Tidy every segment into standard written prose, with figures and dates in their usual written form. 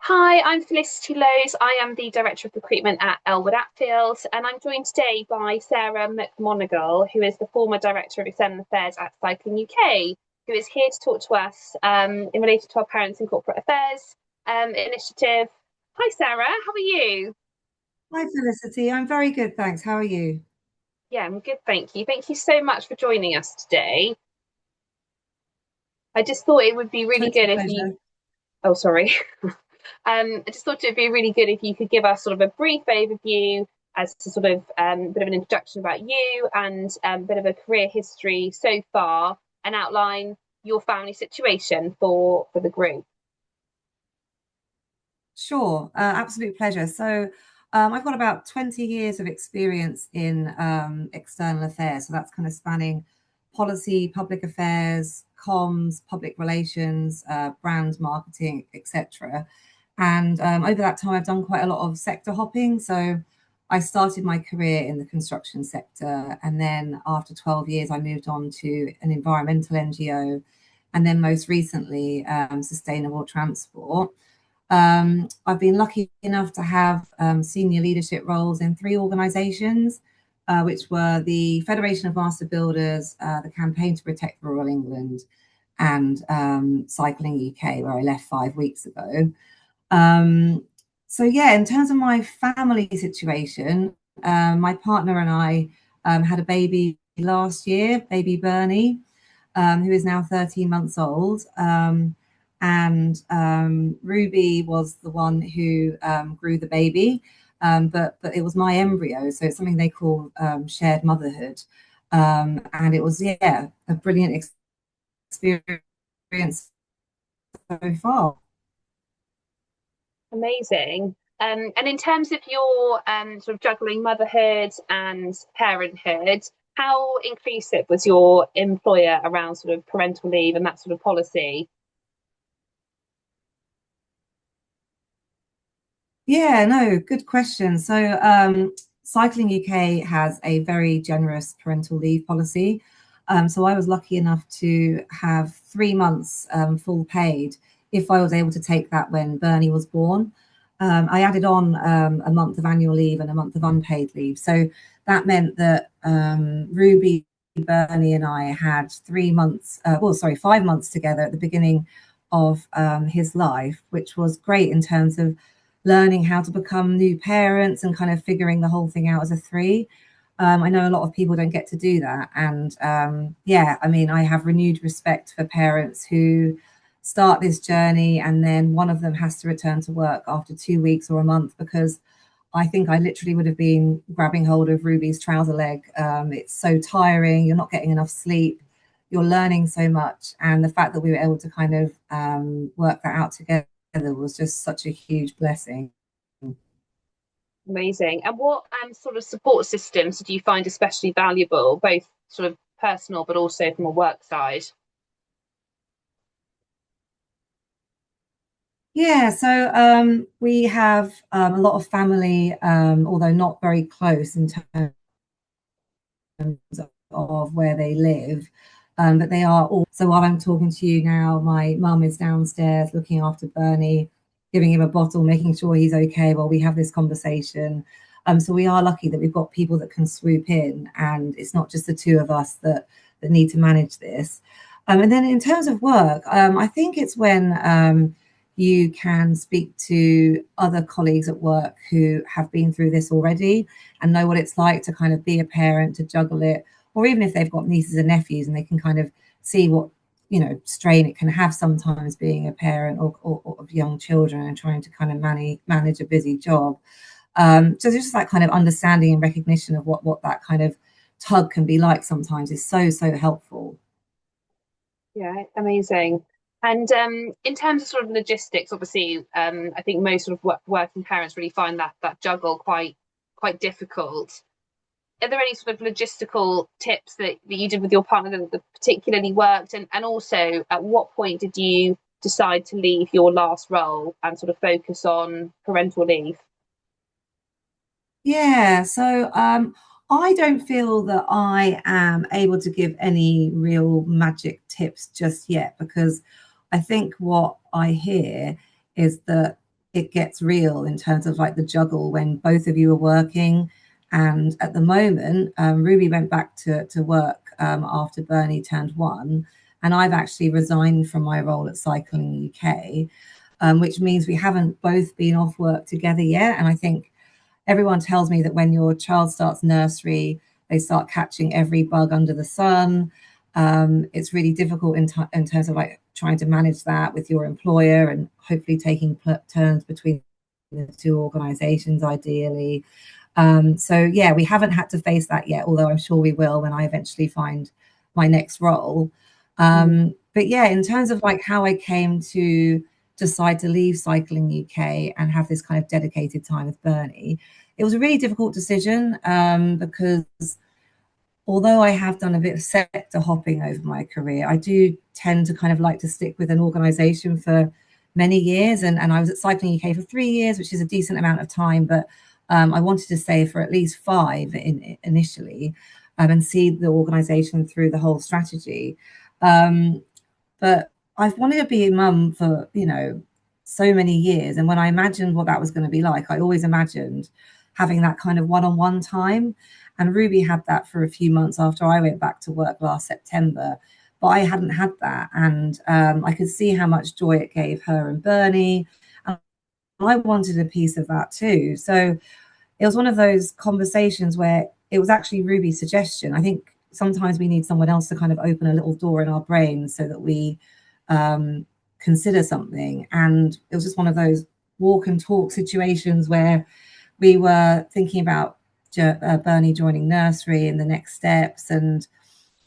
Hi, I'm Felicity Lowes. I am the Director of Recruitment at Ellwood Atfield, and I'm joined today by Sarah McMonagle, who is the former Director of External Affairs at Cycling UK, who is here to talk to us in relation to our Parents in Corporate Affairs initiative. Hi, Sarah. How are you? Hi, Felicity. I'm very good, thanks. How are you? Yeah, I'm good, thank you. Thank you so much for joining us today. I just thought it would be really Total good if you. pleasure. Oh, sorry. I just thought it'd be really good if you could give us sort of a brief overview as to sort of a bit of an introduction about you and a bit of a career history so far and outline your family situation for the group. Sure, absolute pleasure. I've got about 20 years of experience in external affairs. So, that's kind of spanning policy, public affairs, comms, public relations, brand marketing, etc. And over that time, I've done quite a lot of sector hopping. So, I started my career in the construction sector. And then after 12 years, I moved on to an environmental NGO. And then most recently, sustainable transport. I've been lucky enough to have senior leadership roles in three organisations, which were the Federation of Master Builders, the Campaign to Protect Rural England, and Cycling UK, where I left 5 weeks ago. Um, yeah, in terms of my family situation, my partner and I had a baby last year, baby Bernie, who is now 13 months old. And Ruby was the one who grew the baby, but it was my embryo, so it's something they call shared motherhood. And it was, yeah, a brilliant experience so far. Amazing. And in terms of your sort of juggling motherhood and parenthood, how inclusive was your employer around sort of parental leave and that sort of policy? Yeah, no, good question. Cycling UK has a very generous parental leave policy. So, I was lucky enough to have 3 months full paid if I was able to take that when Bernie was born. I added on a month of annual leave and a month of unpaid leave. So, that meant that Ruby, Bernie, and I had 3 months, 5 months together at the beginning of his life, which was great in terms of learning how to become new parents and kind of figuring the whole thing out as a three. I know a lot of people don't get to do that. And yeah, I mean, I have renewed respect for parents who start this journey and then one of them has to return to work after 2 weeks or a month, because I think I literally would have been grabbing hold of Ruby's trouser leg. It's so tiring. You're not getting enough sleep. You're learning so much. And the fact that we were able to kind of work that out together was just such a huge blessing. Amazing. And what sort of support systems do you find especially valuable, both sort of personal but also from a work side? Yeah, so we have a lot of family, although not very close in terms of where they live. But they are all. So while I'm talking to you now, my mum is downstairs looking after Bernie, giving him a bottle, making sure he's okay while we have this conversation. So we are lucky that we've got people that can swoop in, and it's not just the two of us that need to manage this. And then in terms of work, I think it's when you can speak to other colleagues at work who have been through this already and know what it's like to kind of be a parent, to juggle it, or even if they've got nieces and nephews and they can kind of see what strain it can have sometimes being a parent or of young children and trying to kind of manage a busy job. So just that kind of understanding and recognition of what that kind of tug can be like sometimes is so helpful. Yeah, amazing. And in terms of sort of logistics, obviously, I think most sort of working parents really find that juggle quite difficult. Are there any sort of logistical tips that you did with your partner that particularly worked? And also, at what point did you decide to leave your last role and sort of focus on parental leave? Yeah, so I don't feel that I am able to give any real magic tips just yet, because I think what I hear is that it gets real in terms of like the juggle when both of you are working. And at the moment, Ruby went back to work after Bernie turned 1, and I've actually resigned from my role at Cycling UK, which means we haven't both been off work together yet. And I think everyone tells me that when your child starts nursery, they start catching every bug under the sun. It's really difficult in terms of like trying to manage that with your employer and hopefully taking turns between the two organizations ideally. So yeah, we haven't had to face that yet, although I'm sure we will when I eventually find my next role. But yeah, in terms of like how I came to decide to leave Cycling UK and have this kind of dedicated time with Bernie, it was a really difficult decision because although I have done a bit of sector hopping over my career, I do tend to kind of like to stick with an organization for many years. And I was at Cycling UK for 3 years, which is a decent amount of time, but I wanted to stay for at least 5 initially and see the organization through the whole strategy. But I've wanted to be a mum for, so many years. And when I imagined what that was going to be like, I always imagined having that kind of one-on-one time. And Ruby had that for a few months after I went back to work last September. But I hadn't had that. And I could see how much joy it gave her and Bernie. And I wanted a piece of that too. So it was one of those conversations where it was actually Ruby's suggestion. I think sometimes we need someone else to kind of open a little door in our brains so that we consider something. And it was just one of those walk and talk situations where we were thinking about Bernie joining nursery and the next steps. And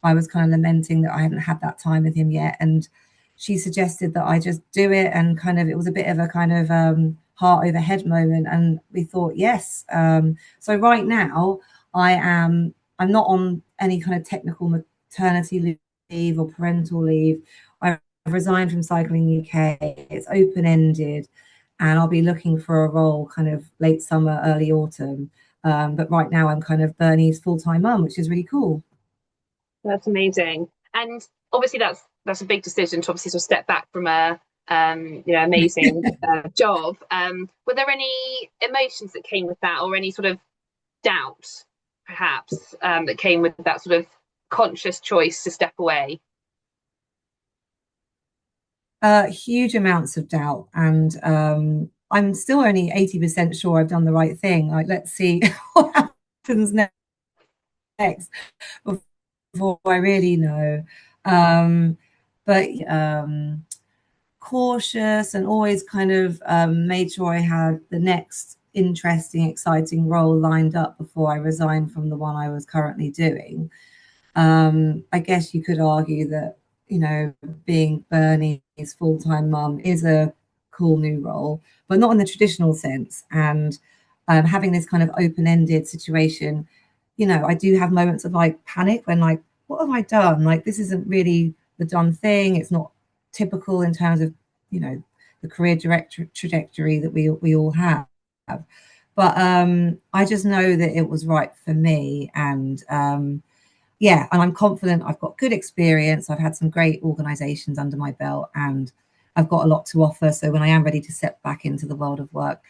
I was kind of lamenting that I hadn't had that time with him yet. And she suggested that I just do it. And kind of, it was a bit of a kind of heart over head moment. And we thought, yes. So right now I'm not on any kind of technical maternity leave or parental leave. I've resigned from Cycling UK. It's open-ended. And I'll be looking for a role kind of late summer, early autumn. But right now I'm kind of Bernie's full-time mum, which is really cool. That's amazing. And obviously that's a big decision to obviously sort of step back from a amazing job. Were there any emotions that came with that, or any sort of doubt perhaps that came with that sort of conscious choice to step away? Huge amounts of doubt, and I'm still only 80% sure I've done the right thing. Like, let's see what happens next before I really know. But cautious, and always kind of made sure I had the next interesting, exciting role lined up before I resigned from the one I was currently doing. I guess you could argue that, being Bernie's full-time mum is a cool new role, but not in the traditional sense. And having this kind of open-ended situation, I do have moments of like panic when like, what have I done? Like, this isn't really the done thing. It's not typical in terms of, the career trajectory that we all have. But I just know that it was right for me. And yeah, and I'm confident. I've got good experience. I've had some great organizations under my belt, and I've got a lot to offer. So when I am ready to step back into the world of work,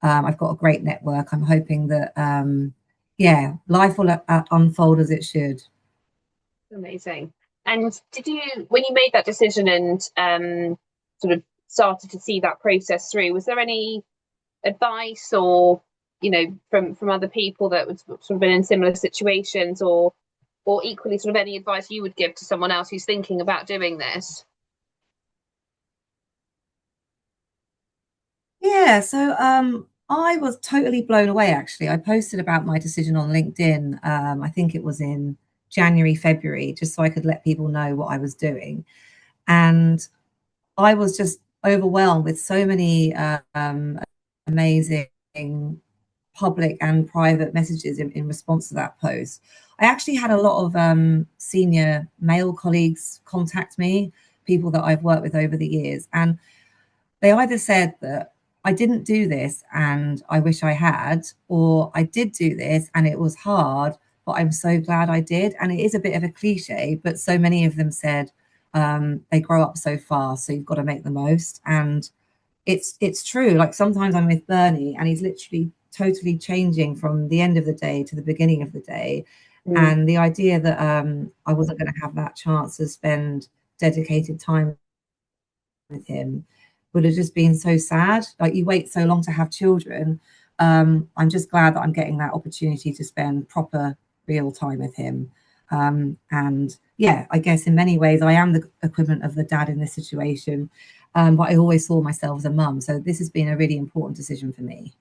I've got a great network. I'm hoping that, yeah, life will unfold as it should. Amazing. And did you, when you made that decision and sort of started to see that process through, was there any advice or, from other people that would sort of been in similar situations, or equally sort of any advice you would give to someone else who's thinking about doing this? Yeah, so I was totally blown away actually. I posted about my decision on LinkedIn. I think it was in January, February, just so I could let people know what I was doing. And I was just overwhelmed with so many amazing public and private messages in response to that post. I actually had a lot of senior male colleagues contact me, people that I've worked with over the years, and they either said that I didn't do this and I wish I had, or I did do this and it was hard, but I'm so glad I did. And it is a bit of a cliche, but so many of them said they grow up so fast, so you've got to make the most. And it's true. Like sometimes I'm with Bernie and he's literally totally changing from the end of the day to the beginning of the day. Mm, And the idea that I wasn't going to have that chance to spend dedicated time with him would have just been so sad. Like you wait so long to have children. I'm just glad that I'm getting that opportunity to spend proper real time with him. And yeah, I guess in many ways I am the equivalent of the dad in this situation. But I always saw myself as a mum. So this has been a really important decision for me.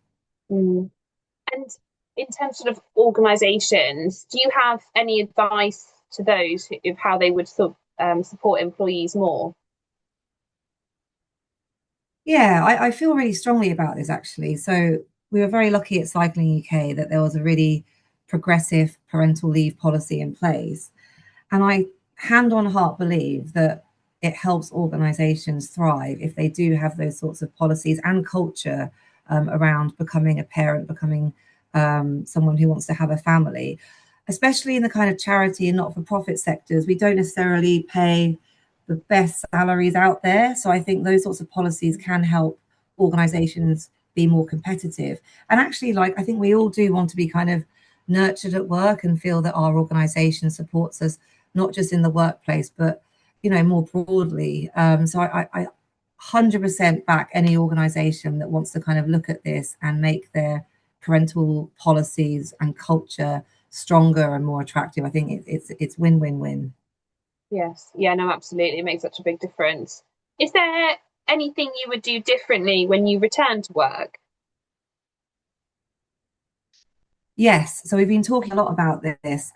mm. And in terms of organisations, do you have any advice to those of how they would support employees more? Yeah, I feel really strongly about this actually. So we were very lucky at Cycling UK that there was a really progressive parental leave policy in place. And I, hand on heart, believe that it helps organizations thrive if they do have those sorts of policies and culture around becoming a parent, becoming someone who wants to have a family, especially in the kind of charity and not for profit sectors. We don't necessarily pay the best salaries out there. So I think those sorts of policies can help organizations be more competitive. And actually, like, I think we all do want to be kind of nurtured at work and feel that our organization supports us not just in the workplace, but more broadly. So I 100% back any organisation that wants to kind of look at this and make their parental policies and culture stronger and more attractive. I think it's win-win-win. Yes, yeah, no, absolutely. It makes such a big difference. Is there anything you would do differently when you return to work? Yes, so we've been talking a lot about this,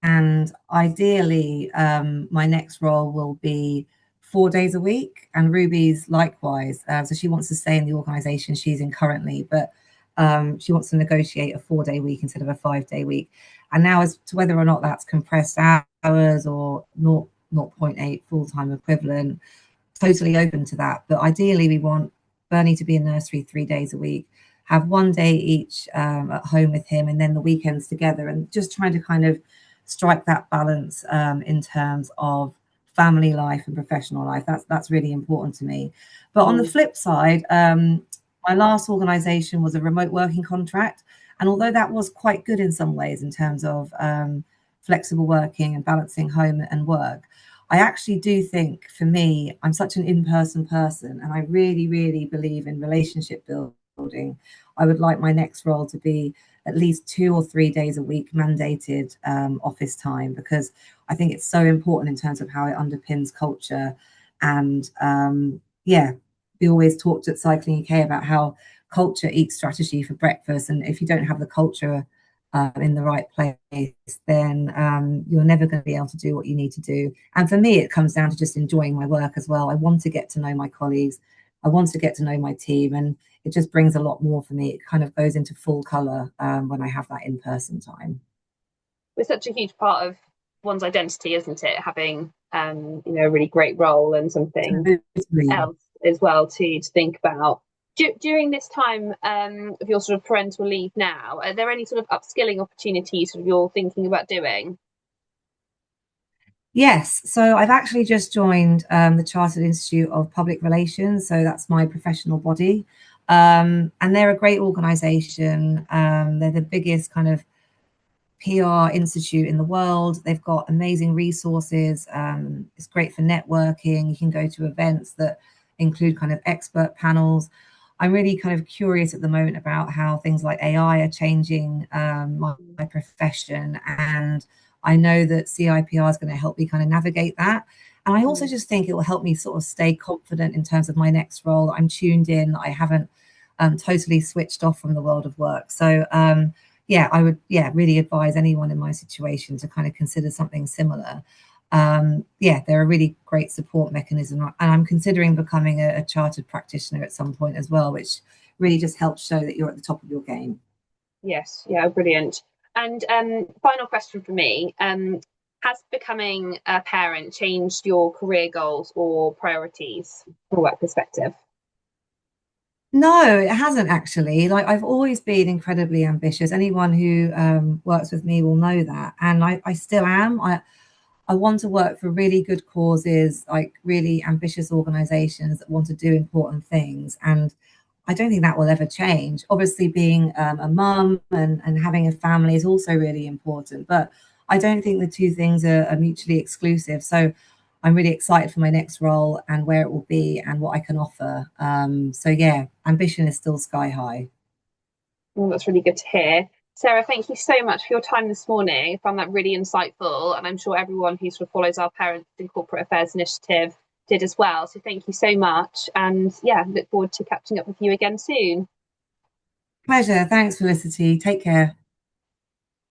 and ideally, my next role will be 4 days a week, and Ruby's likewise. So she wants to stay in the organisation she's in currently, but she wants to negotiate a 4 day week instead of a 5 day week. And now, as to whether or not that's compressed hours or 0.8 full time equivalent, totally open to that. But ideally, we want Bernie to be in nursery 3 days a week, have 1 day each at home with him, and then the weekends together, and just trying to kind of strike that balance in terms of family life and professional life. That's really important to me. But on the Mm, flip side, my last organisation was a remote working contract, and although that was quite good in some ways in terms of flexible working and balancing home and work, I actually do think for me, I'm such an in-person person and I really, really believe in relationship building. I would like my next role to be at least 2 or 3 days a week mandated office time, because I think it's so important in terms of how it underpins culture. And yeah, we always talked at Cycling UK about how culture eats strategy for breakfast. And if you don't have the culture in the right place, then you're never going to be able to do what you need to do. And for me, it comes down to just enjoying my work as well. I want to get to know my colleagues. I want to get to know my team. And it just brings a lot more for me. It kind of goes into full color when I have that in-person time. it's such a huge part of one's identity, isn't it? Having a really great role and something Totally. else as well to think about. During this time of your sort of parental leave now, are there any sort of upskilling opportunities sort of you're thinking about doing? Yes, so I've actually just joined the Chartered Institute of Public Relations, so that's my professional body, and they're a great organisation. They're the biggest kind of PR institute in the world. They've got amazing resources. It's great for networking. You can go to events that include kind of expert panels. I'm really kind of curious at the moment about how things like AI are changing my profession. And I know that CIPR is going to help me kind of navigate that. And I also Mm. just think it will help me sort of stay confident in terms of my next role. I'm tuned in. I haven't totally switched off from the world of work. So yeah, I would, really advise anyone in my situation to kind of consider something similar. Yeah, they're a really great support mechanism, and I'm considering becoming a chartered practitioner at some point as well, which really just helps show that you're at the top of your game. Yes, yeah, brilliant. And final question for me: has becoming a parent changed your career goals or priorities from a work perspective? No, it hasn't actually. Like I've always been incredibly ambitious. Anyone who works with me will know that, and I still am. I want to work for really good causes, like really ambitious organizations that want to do important things. And I don't think that will ever change. Obviously, being a mum and having a family is also really important, but I don't think the two things are mutually exclusive. So I'm really excited for my next role and where it will be and what I can offer. So yeah, ambition is still sky high. Well, that's really good to hear. Sarah, thank you so much for your time this morning. I found that really insightful, and I'm sure everyone who sort of follows our Parents in Corporate Affairs initiative did as well. So thank you so much. And yeah, look forward to catching up with you again soon. Pleasure. Thanks, Felicity. Take care.